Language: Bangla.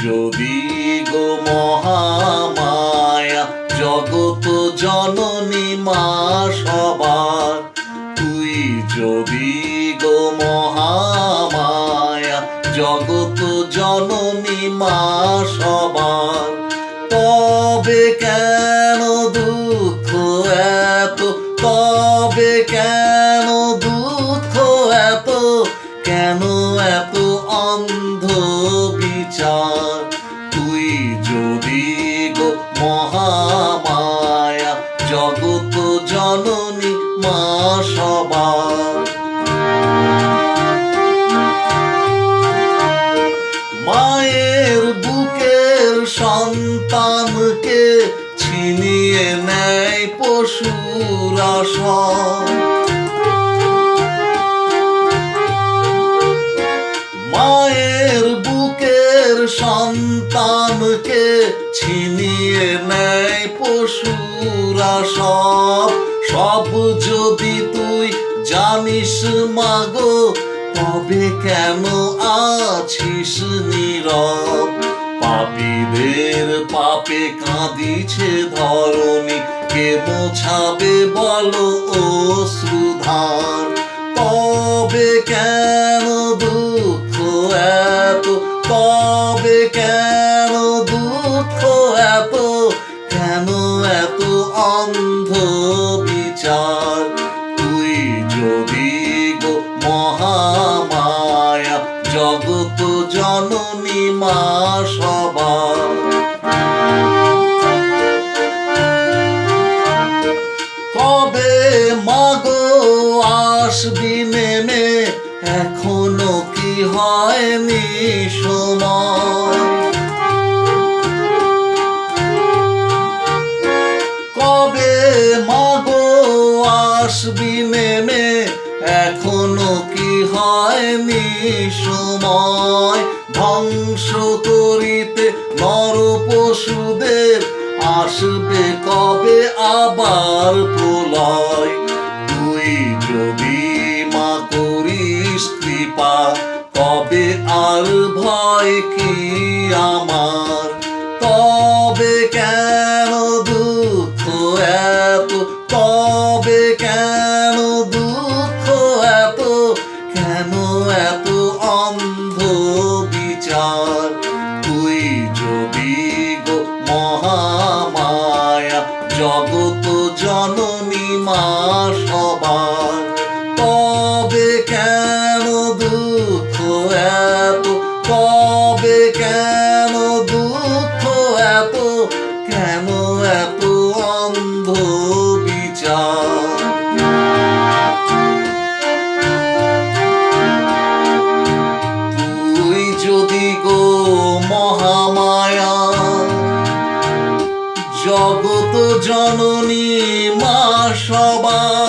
যদি গো মহামায়া জগত জননী মা সবার, তুই যদি গো মহামায়া জগত জননী মা সবার, তবে কেন দুঃখ এত, তবে কেন দুঃখ এত, কেন এত অন্ধ বিচার? তুই যদি গো মহামায়া জগত জননী মা সবার। মায়ের বুকের সন্তানকে ছিনিয়ে নেয় পশুরা সব, মায়ের বুকের সন্তানকে ছিনিয়ে নেয় পশুরা সব। সব যদি তুই জানিস মাগো, তবে কেন আছিস নীরব? পাপীদের পাপে কাঁদিছে ধরণী, কে মোছাবে বলো অশ্রুধার? তবে কেন দুঃখ এত, তবে কেন দুঃখ এত, কেন এত অন্ধ বিচার? তুই যদি গো মহামায়া জগত জননী মা সবার। কবে মাগো আসবি নেমে, এখনো কি হয়নি সময়? কবে মাগো আসবি নেমে, এখনো কি হয়নি সময়? ধ্বংস করিতে নর পশুদের আসবে কবে আবার প্রলয়? তুই যদি মা করিস কৃপা, কবে আর ভয় কি আমার? তবে কেন দুঃখ এত, তবে কেন দুঃখ এত, কেন এত অন্ধ বিচার? তুই যদি গো মহামায়া জগত জননী মা সবার, তবে কেন দুঃখ এত, তবে কেন দুঃখ এত, কেন এত অন্ধ বিচার? তুই যদি গো মহামায়া জগত জননী মা সবার,